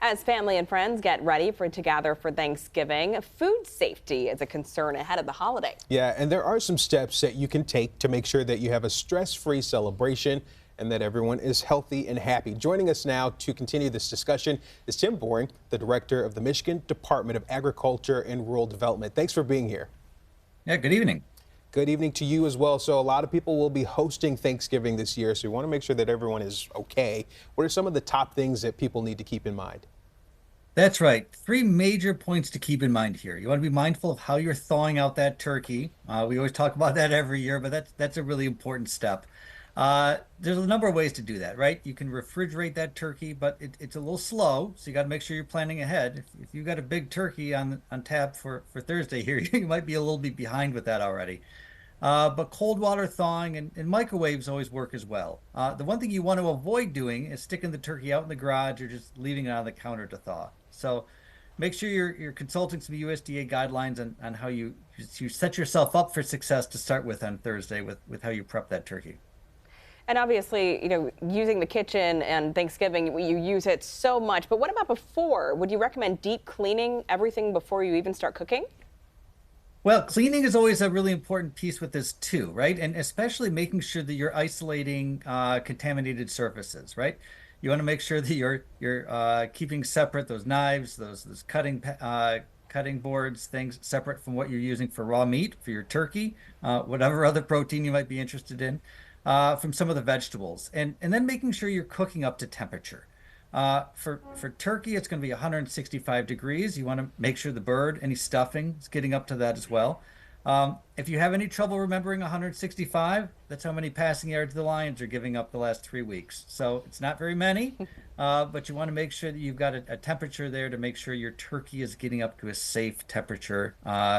As family and friends get ready to gather for Thanksgiving, food safety is a concern ahead of the holiday. Yeah, and there are some steps that you can take to make sure that you have a stress-free celebration and that everyone is healthy and happy. Joining us now to continue this discussion is Tim Boring, the director of the Michigan Department of Agriculture and Rural Development. Thanks for being here. Yeah, good evening. Good evening to you as well. So a lot of people will be hosting Thanksgiving this year, so we want to make sure that everyone is okay. What are some of the top things that people need to keep in mind? That's right. Three major points to keep in mind here. You want to be mindful of how you're thawing out that turkey. We always talk about that every year, but that's a really important step. There's a number of ways to do that, right? You can refrigerate that turkey, but it's a little slow, so you got to make sure you're planning ahead. If you've got a big turkey on tap for Thursday here, you might be a little bit behind with that already. But cold water thawing and microwaves always work as well. The one thing you want to avoid doing is sticking the turkey out in the garage or just leaving it on the counter to thaw. So make sure you're consulting some USDA guidelines on how you set yourself up for success to start with on Thursday with how you prep that turkey. And obviously, using the kitchen and Thanksgiving, you use it so much. But what about before? Would you recommend deep cleaning everything before you even start cooking? Well, cleaning is always a really important piece with this too, right? And especially making sure that you're isolating contaminated surfaces, right? You want to make sure that you're keeping separate those knives, those cutting boards, things separate from what you're using for raw meat, for your turkey, whatever other protein you might be interested in, from some of the vegetables, and then making sure you're cooking up to temperature. For turkey, it's going to be 165 degrees. You want to make sure the bird, any stuffing, is getting up to that as well. If you have any trouble remembering 165, that's how many passing yards the Lions are giving up the last 3 weeks. So it's not very many, but you want to make sure that you've got a temperature there to make sure your turkey is getting up to a safe temperature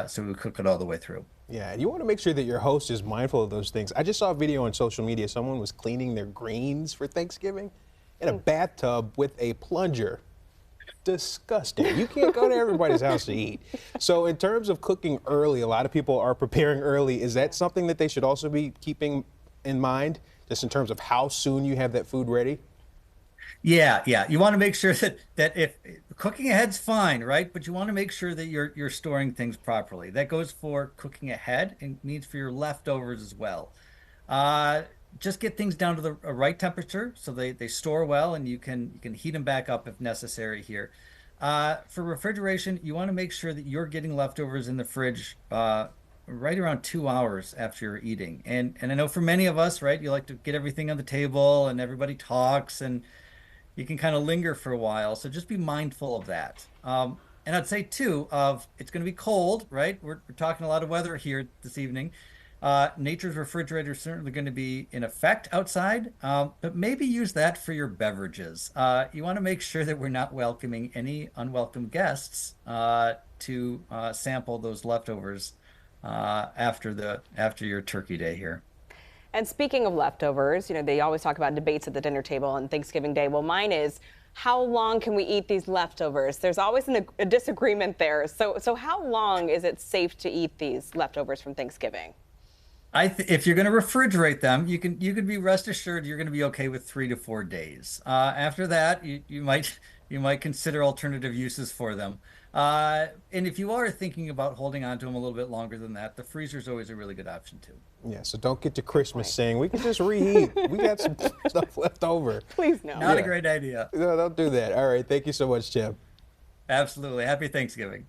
so we cook it all the way through. Yeah, and you want to make sure that your host is mindful of those things. I just saw a video on social media. Someone was cleaning their greens for Thanksgiving in a bathtub with a plunger. Disgusting. You can't go to everybody's house to eat. So in terms of cooking early, a lot of people are preparing early. Is that something that they should also be keeping in mind, just in terms of how soon you have that food ready? Yeah. You want to make sure that if cooking ahead's fine, right? But you want to make sure that you're storing things properly. That goes for cooking ahead and means for your leftovers as well. Just get things down to the right temperature so they store well, and you can heat them back up if necessary here. For refrigeration, you want to make sure that you're getting leftovers in the fridge right around 2 hours after you're eating. And I know for many of us, right, you like to get everything on the table and everybody talks and you can kind of linger for a while. So just be mindful of that. And I'd say too, it's going to be cold, right? We're talking a lot of weather here this evening. Nature's refrigerator is certainly going to be in effect outside, but maybe use that for your beverages. You want to make sure that we're not welcoming any unwelcome guests to sample those leftovers after your turkey day here. And speaking of leftovers, they always talk about debates at the dinner table on Thanksgiving Day. Well, mine is, how long can we eat these leftovers? There's always a disagreement there. So how long is it safe to eat these leftovers from Thanksgiving? If you're going to refrigerate them, you can be rest assured you're going to be okay with 3 to 4 days. After that, you might consider alternative uses for them. And if you are thinking about holding on to them a little bit longer than that, the freezer is always a really good option too. Yeah, so don't get to Christmas saying we can just reheat. We got some stuff left over. Please no. Not a great idea. No, don't do that. All right, thank you so much, Tim. Absolutely. Happy Thanksgiving.